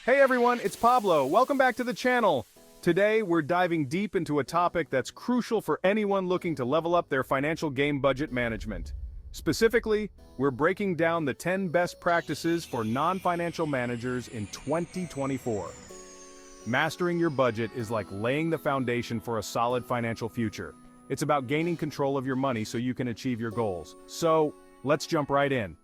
Hey everyone, it's Pablo. Welcome back to the channel. Today, we're diving deep into a topic that's crucial for anyone looking to level up their financial game budget management. Specifically, we're breaking down the 10 best practices for non-financial managers in 2024. Mastering your budget is like laying the foundation for a solid financial future. It's about gaining control of your money so you can achieve your goals. So, let's jump right in.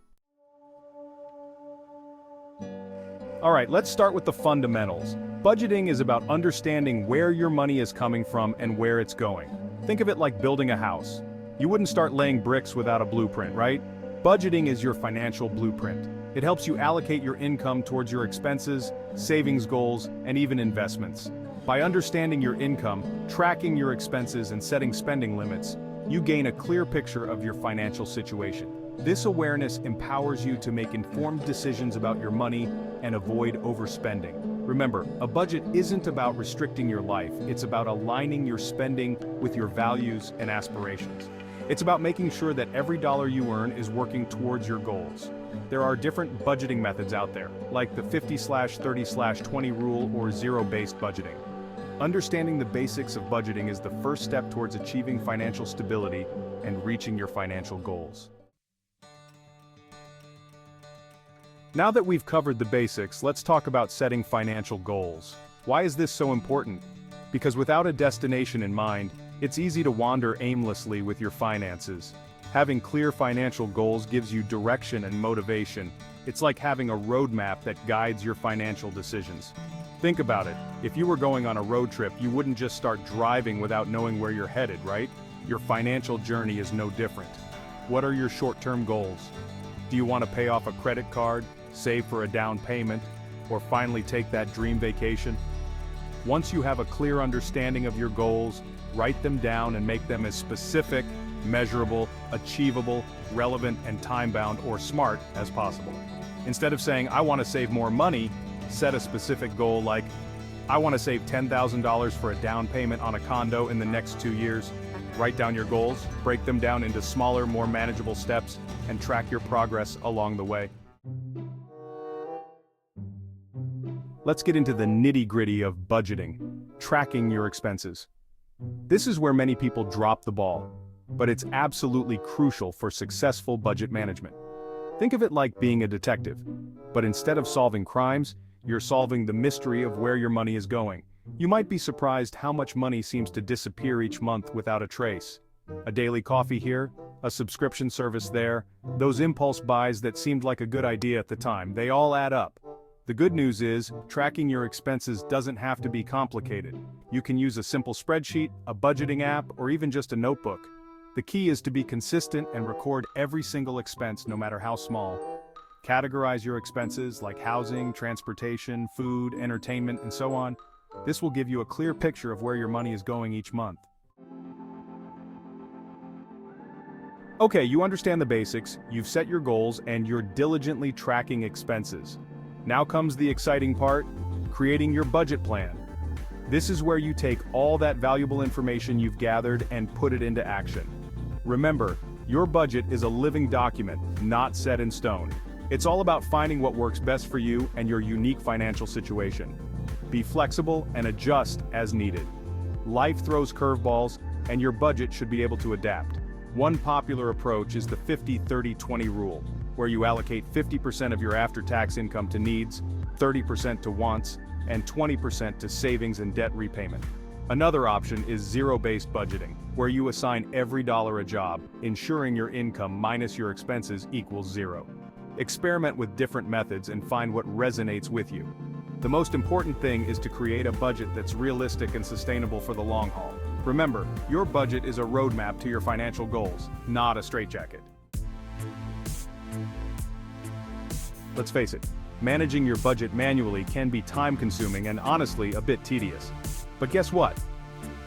Alright, let's start with the fundamentals. Budgeting is about understanding where your money is coming from and where it's going. Think of it like building a house. You wouldn't start laying bricks without a blueprint, right? Budgeting is your financial blueprint. It helps you allocate your income towards your expenses, savings goals, and even investments. By understanding your income, tracking your expenses, and setting spending limits, you gain a clear picture of your financial situation. This awareness empowers you to make informed decisions about your money and avoid overspending. Remember, a budget isn't about restricting your life, it's about aligning your spending with your values and aspirations. It's about making sure that every dollar you earn is working towards your goals. There are different budgeting methods out there, like the 50/30/20 rule or zero-based budgeting. Understanding the basics of budgeting is the first step towards achieving financial stability and reaching your financial goals. Now that we've covered the basics, let's talk about setting financial goals. Why is this so important? Because without a destination in mind, it's easy to wander aimlessly with your finances. Having clear financial goals gives you direction and motivation. It's like having a roadmap that guides your financial decisions. Think about it. If you were going on a road trip, you wouldn't just start driving without knowing where you're headed, right? Your financial journey is no different. What are your short-term goals? Do you want to pay off a credit card, save for a down payment, or finally take that dream vacation? Once you have a clear understanding of your goals, write them down and make them as specific, measurable, achievable, relevant, and time-bound or smart as possible. Instead of saying, I want to save more money, set a specific goal like, I want to save $10,000 for a down payment on a condo in the next 2 years. Write down your goals, break them down into smaller, more manageable steps, and track your progress along the way. Let's get into the nitty-gritty of budgeting, tracking your expenses. This is where many people drop the ball, but it's absolutely crucial for successful budget management. Think of it like being a detective, but instead of solving crimes, you're solving the mystery of where your money is going. You might be surprised how much money seems to disappear each month without a trace. A daily coffee here, a subscription service there, those impulse buys that seemed like a good idea at the time, they all add up. The good news is, tracking your expenses doesn't have to be complicated. You can use a simple spreadsheet, a budgeting app, or even just a notebook. The key is to be consistent and record every single expense, no matter how small. Categorize your expenses like housing, transportation, food, entertainment, and so on. This will give you a clear picture of where your money is going each month. Okay, you understand the basics, you've set your goals, and you're diligently tracking expenses. Now comes the exciting part, creating your budget plan. This is where you take all that valuable information you've gathered and put it into action. Remember, your budget is a living document, not set in stone. It's all about finding what works best for you and your unique financial situation. Be flexible and adjust as needed. Life throws curveballs, and your budget should be able to adapt. One popular approach is the 50/30/20 rule, where you allocate 50% of your after-tax income to needs, 30% to wants, and 20% to savings and debt repayment. Another option is zero-based budgeting, where you assign every dollar a job, ensuring your income minus your expenses equals zero. Experiment with different methods and find what resonates with you. The most important thing is to create a budget that's realistic and sustainable for the long haul. Remember, your budget is a roadmap to your financial goals, not a straitjacket. Let's face it, managing your budget manually can be time-consuming and honestly a bit tedious. But guess what?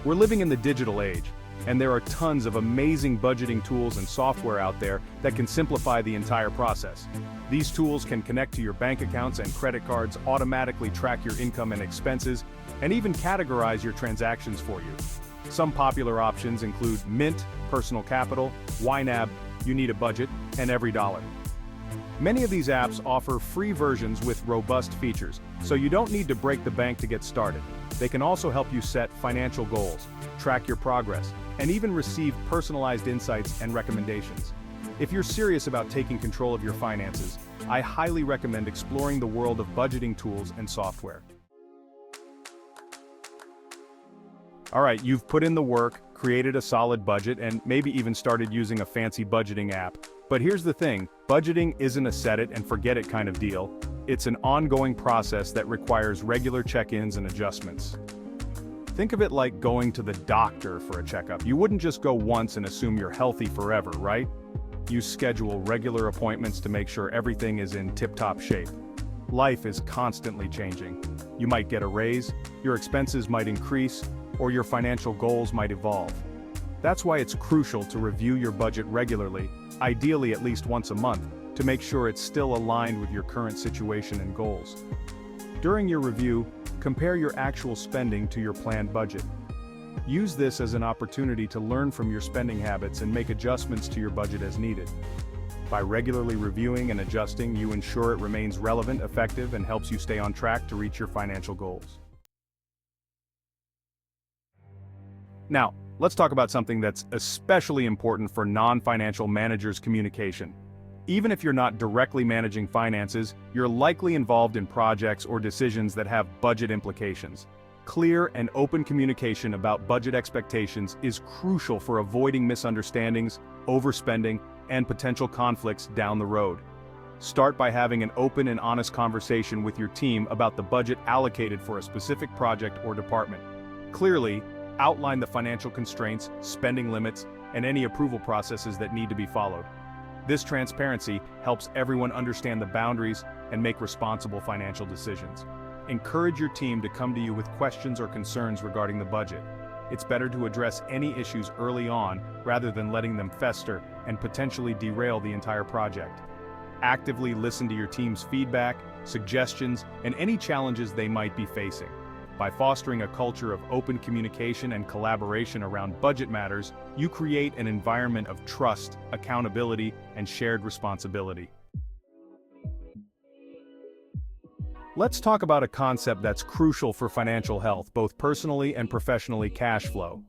We're living in the digital age, and there are tons of amazing budgeting tools and software out there that can simplify the entire process. These tools can connect to your bank accounts and credit cards, automatically track your income and expenses, and even categorize your transactions for you. Some popular options include Mint, Personal Capital, YNAB, You Need a Budget, and Every Dollar. Many of these apps offer free versions with robust features, so you don't need to break the bank to get started. They can also help you set financial goals, track your progress, and even receive personalized insights and recommendations. If you're serious about taking control of your finances, I highly recommend exploring the world of budgeting tools and software. Alright, you've put in the work, created a solid budget, and maybe even started using a fancy budgeting app. But here's the thing, budgeting isn't a set it and forget it kind of deal. It's an ongoing process that requires regular check-ins and adjustments. Think of it like going to the doctor for a checkup. You wouldn't just go once and assume you're healthy forever, right? You schedule regular appointments to make sure everything is in tip-top shape. Life is constantly changing. You might get a raise, your expenses might increase, or your financial goals might evolve. That's why it's crucial to review your budget regularly, ideally at least once a month, to make sure it's still aligned with your current situation and goals. During your review, compare your actual spending to your planned budget. Use this as an opportunity to learn from your spending habits and make adjustments to your budget as needed. By regularly reviewing and adjusting, you ensure it remains relevant, effective, and helps you stay on track to reach your financial goals. Now, let's talk about something that's especially important for non-financial managers' communication. Even if you're not directly managing finances, you're likely involved in projects or decisions that have budget implications. Clear and open communication about budget expectations is crucial for avoiding misunderstandings, overspending, and potential conflicts down the road. Start by having an open and honest conversation with your team about the budget allocated for a specific project or department. Clearly, outline the financial constraints, spending limits, and any approval processes that need to be followed. This transparency helps everyone understand the boundaries and make responsible financial decisions. Encourage your team to come to you with questions or concerns regarding the budget. It's better to address any issues early on rather than letting them fester and potentially derail the entire project. Actively listen to your team's feedback, suggestions, and any challenges they might be facing. By fostering a culture of open communication and collaboration around budget matters, you create an environment of trust, accountability, and shared responsibility. Let's talk about a concept that's crucial for financial health, both personally and professionally: cash flow.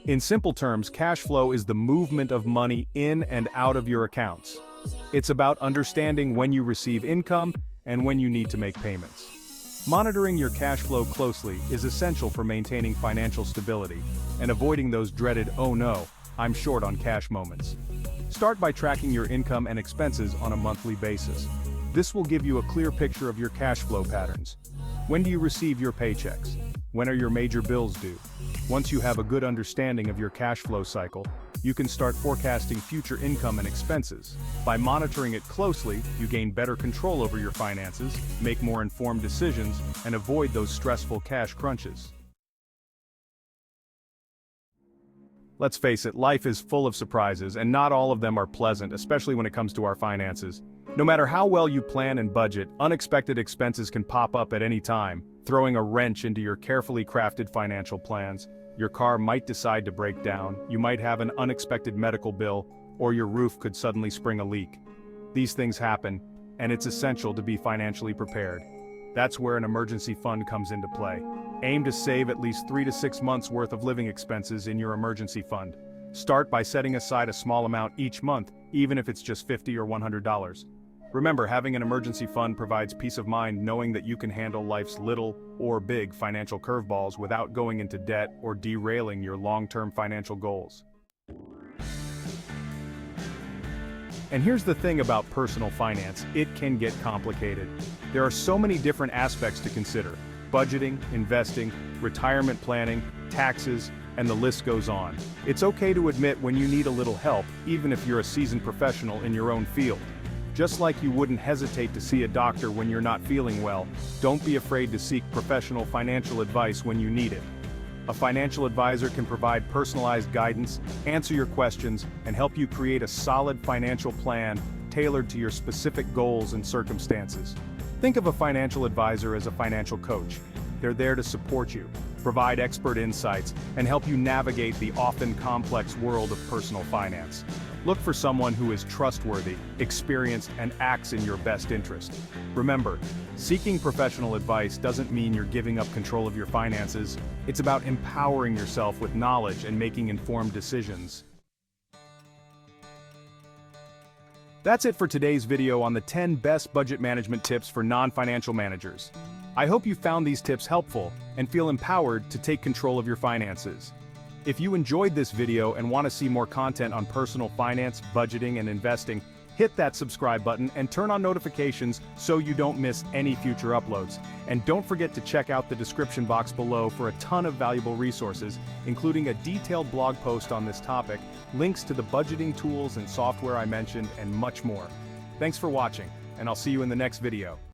In simple terms, cash flow is the movement of money in and out of your accounts. It's about understanding when you receive income and when you need to make payments. Monitoring your cash flow closely is essential for maintaining financial stability and avoiding those dreaded "oh no, I'm short on cash" moments. Start by tracking your income and expenses on a monthly basis. This will give you a clear picture of your cash flow patterns. When do you receive your paychecks? When are your major bills due? Once you have a good understanding of your cash flow cycle, you can start forecasting future income and expenses. By monitoring it closely, you gain better control over your finances, make more informed decisions, and avoid those stressful cash crunches. Let's face it, life is full of surprises, and not all of them are pleasant, especially when it comes to our finances. No matter how well you plan and budget, unexpected expenses can pop up at any time, throwing a wrench into your carefully crafted financial plans. Your car might decide to break down, you might have an unexpected medical bill, or your roof could suddenly spring a leak. These things happen, and it's essential to be financially prepared. That's where an emergency fund comes into play. Aim to save at least 3 to 6 months worth of living expenses in your emergency fund. Start by setting aside a small amount each month, even if it's just $50 or $100. Remember, having an emergency fund provides peace of mind knowing that you can handle life's little or big financial curveballs without going into debt or derailing your long-term financial goals. And here's the thing about personal finance: it can get complicated. There are so many different aspects to consider: budgeting, investing, retirement planning, taxes, and the list goes on. It's okay to admit when you need a little help, even if you're a seasoned professional in your own field. Just like you wouldn't hesitate to see a doctor when you're not feeling well, don't be afraid to seek professional financial advice when you need it. A financial advisor can provide personalized guidance, answer your questions, and help you create a solid financial plan tailored to your specific goals and circumstances. Think of a financial advisor as a financial coach. They're there to support you, provide expert insights, and help you navigate the often complex world of personal finance. Look for someone who is trustworthy, experienced, and acts in your best interest. Remember, seeking professional advice doesn't mean you're giving up control of your finances. It's about empowering yourself with knowledge and making informed decisions. That's it for today's video on the 10 best budget management tips for non-financial managers. I hope you found these tips helpful and feel empowered to take control of your finances. If you enjoyed this video and want to see more content on personal finance, budgeting, and investing, hit that subscribe button and turn on notifications so you don't miss any future uploads. And don't forget to check out the description box below for a ton of valuable resources, including a detailed blog post on this topic, links to the budgeting tools and software I mentioned, and much more. Thanks for watching, and I'll see you in the next video.